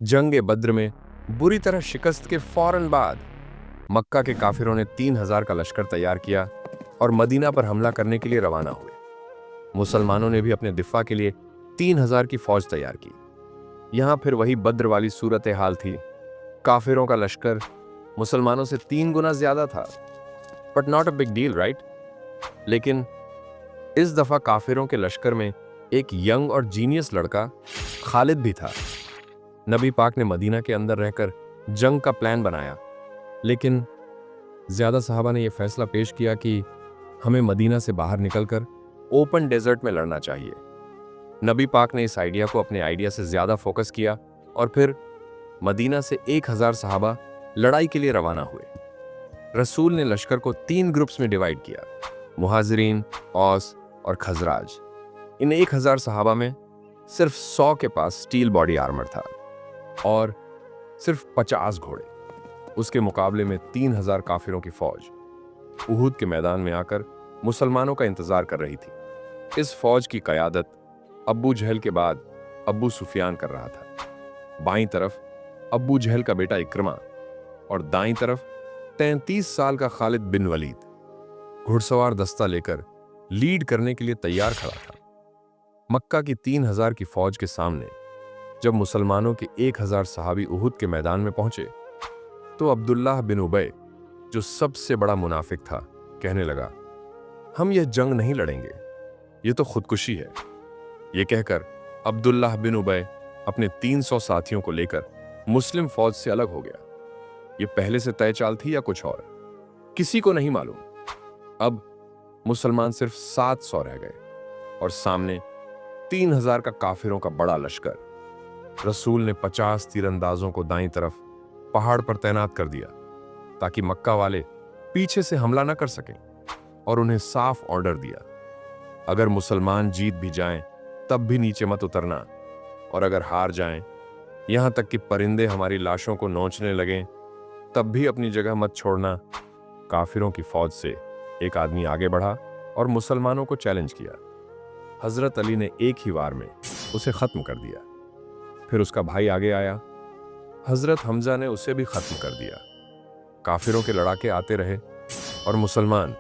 जंग बद्र में बुरी तरह शिकस्त के फौरन बाद मक्का के काफिरों ने 3000 का लश्कर तैयार किया और मदीना पर हमला करने के लिए रवाना हुए। मुसलमानों ने भी अपने दिफा के लिए 3000 की फौज तैयार की। यहां फिर वही बद्र वाली सूरत हाल थी। काफिरों का लश्कर मुसलमानों से 3 गुना ज्यादा था। But not a big deal, right? लेकिन इस दफा काफिरों के लश्कर में एक यंग और जीनियस लड़का खालिद भी था। नबी पाक ने मदीना के अंदर रहकर जंग का प्लान बनाया, लेकिन ज्यादा सहाबा ने यह फैसला पेश किया कि हमें मदीना से बाहर निकलकर ओपन डेजर्ट में लड़ना चाहिए। नबी पाक ने इस आइडिया को अपने आइडिया से ज्यादा फोकस किया और फिर मदीना से 1000 सहाबा लड़ाई के लिए रवाना हुए। रसूल ने लश्कर को 3 ग्रुप्स में डिवाइड किया, मुहाजिरीन, औस और खजराज। इन 1000 सहाबा में सिर्फ 100 के पास स्टील बॉडी आर्मर था और सिर्फ 50 घोड़े। उसके मुकाबले में 3000 काफिरों की फौज उहुद के मैदान में आकर मुसलमानों का इंतजार कर रही थी। इस फौज की कयादत अब्बू जहल के बाद अब्बू सुफियान कर रहा था। बाईं तरफ अब्बू जहल का बेटा इक्रमा और दाईं तरफ 33 साल का खालिद बिन वलीद घुड़सवार दस्ता लेकर लीड करने के लिए तैयार खड़ा था। मक्का की 3000 की फौज के सामने जब मुसलमानों के 1000 सहाबी उहुद के मैदान में पहुंचे तो अब्दुल्लाह बिन उबय, जो सबसे बड़ा मुनाफिक था, कहने लगा, हम यह जंग नहीं लड़ेंगे, यह तो खुदकुशी है। यह कहकर अब्दुल्लाह बिन उबय अपने 300 साथियों को लेकर मुस्लिम फौज से अलग हो गया। यह पहले से तय चाल थी या कुछ और, किसी को नहीं मालूम। अब मुसलमान सिर्फ 700 रह गए और सामने 3000 का काफिरों का बड़ा लश्कर। रसूल ने 50 तीरंदाजों को दाईं तरफ पहाड़ पर तैनात कर दिया ताकि मक्का वाले पीछे से हमला न कर सकें, और उन्हें साफ ऑर्डर दिया, अगर मुसलमान जीत भी जाएं तब भी नीचे मत उतरना, और अगर हार जाएं, यहां तक कि परिंदे हमारी लाशों को नोचने लगें तब भी अपनी जगह मत छोड़ना। काफिरों की फौज से एक आदमी आगे बढ़ा और मुसलमानों को चैलेंज किया। हजरत अली ने एक ही वार में उसे खत्म कर दिया। फिर उसका भाई आगे आया, हजरत हमजा ने उसे भी खत्म कर दिया। काफिरों के लड़ाके आते रहे और मुसलमान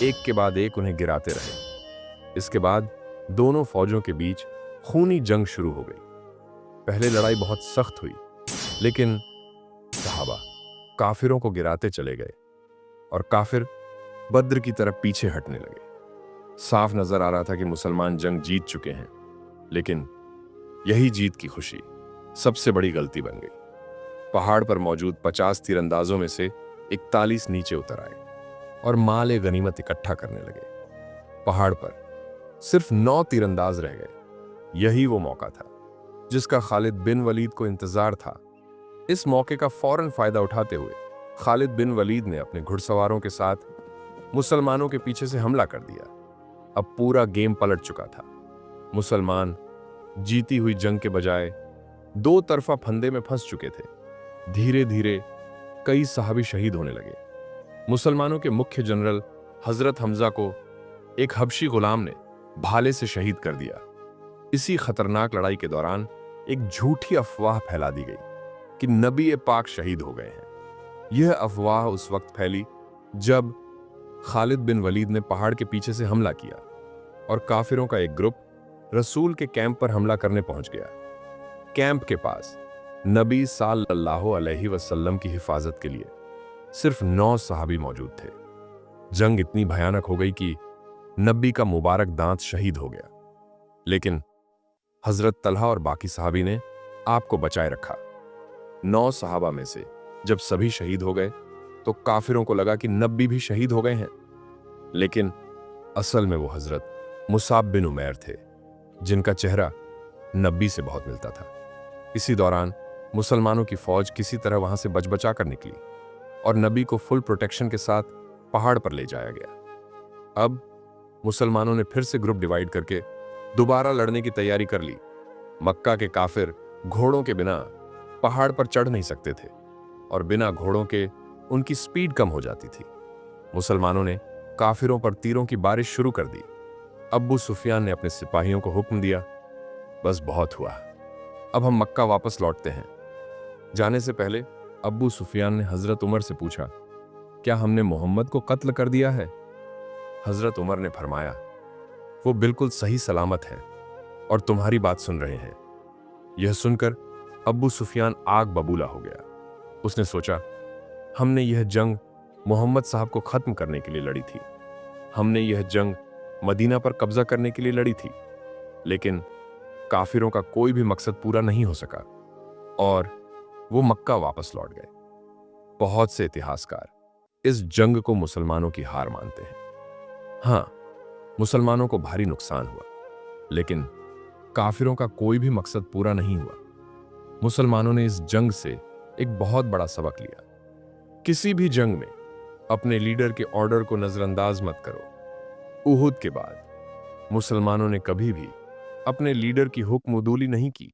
एक के बाद एक उन्हें गिराते रहे। इसके बाद दोनों फौजों के बीच खूनी जंग शुरू हो गई। पहले लड़ाई बहुत सख्त हुई, लेकिन सहाबा काफिरों को गिराते चले गए और काफिर बद्र की तरफ पीछे हटने लगे। साफ नजर आ रहा था कि मुसलमान जंग जीत चुके हैं, लेकिन यही जीत की खुशी सबसे बड़ी गलती बन गई। पहाड़ पर मौजूद 50 तीरंदाजों में से 41 नीचे उतर आए और माल गनीमत इकट्ठा करने लगे। पहाड़ पर सिर्फ 9 तीरंदाज रह गए। यही वो मौका था जिसका खालिद बिन वलीद को इंतजार था। इस मौके का फौरन फायदा उठाते हुए खालिद बिन वलीद ने अपने घुड़सवारों के साथ मुसलमानों के पीछे से हमला कर दिया। अब पूरा गेम पलट चुका था। मुसलमान जीती हुई जंग के बजाय दो तरफा फंदे में फंस चुके थे। धीरे धीरे कई सहाबी शहीद होने लगे। मुसलमानों के मुख्य जनरल हजरत हमजा को एक हबशी गुलाम ने भाले से शहीद कर दिया। इसी खतरनाक लड़ाई के दौरान एक झूठी अफवाह फैला दी गई कि नबी पाक शहीद हो गए हैं। यह अफवाह उस वक्त फैली जब खालिद बिन वलीद ने पहाड़ के पीछे से हमला किया और काफिरों का एक ग्रुप रसूल के कैंप पर हमला करने पहुंच गया। कैंप के पास नबी सल्लल्लाहु अलैहि वसल्लम की हिफाजत के लिए सिर्फ 9 सहाबी मौजूद थे। जंग इतनी भयानक हो गई कि नबी का मुबारक दांत शहीद हो गया, लेकिन हजरत तलहा और बाकी सहाबी ने आपको बचाए रखा। 9 सहाबा में से जब सभी शहीद हो गए तो काफिरों को लगा कि नबी भी शहीद हो गए हैं, लेकिन असल में वो हजरत मुसाब बिन उमैर थे, जिनका चेहरा नबी से बहुत मिलता था। इसी दौरान मुसलमानों की फौज किसी तरह वहां से बच कर निकली और नबी को फुल प्रोटेक्शन के साथ पहाड़ पर ले जाया गया। अब मुसलमानों ने फिर से ग्रुप डिवाइड करके दोबारा लड़ने की तैयारी कर ली। मक्का के काफिर घोड़ों के बिना पहाड़ पर चढ़ नहीं सकते थे और बिना घोड़ों के उनकी स्पीड कम हो जाती थी। मुसलमानों ने काफिरों पर तीरों की बारिश शुरू कर दी। अब्बू सुफियान ने अपने सिपाहियों को हुक्म दिया, बस बहुत हुआ, अब हम मक्का वापस लौटते हैं। जाने से पहले अब्बू सुफियान ने हजरत उमर से पूछा, क्या हमने मोहम्मद को कत्ल कर दिया है? हजरत उमर ने फरमाया, वो बिल्कुल सही सलामत है और तुम्हारी बात सुन रहे हैं। यह सुनकर अब्बू सुफियान आग बबूला हो गया। उसने सोचा, हमने यह जंग मोहम्मद साहब को खत्म करने के लिए लड़ी थी, हमने यह जंग मदीना पर कब्जा करने के लिए लड़ी थी, लेकिन काफिरों का कोई भी मकसद पूरा नहीं हो सका और वो मक्का वापस लौट गए। बहुत से इतिहासकार इस जंग को मुसलमानों की हार मानते हैं। हाँ, मुसलमानों को भारी नुकसान हुआ, लेकिन काफिरों का कोई भी मकसद पूरा नहीं हुआ। मुसलमानों ने इस जंग से एक बहुत बड़ा सबक लिया। किसी भी जंग में अपने लीडर के ऑर्डर को नजरअंदाज मत करो। उहुद के बाद मुसलमानों ने कभी भी अपने लीडर की हुक्म उदूली नहीं की।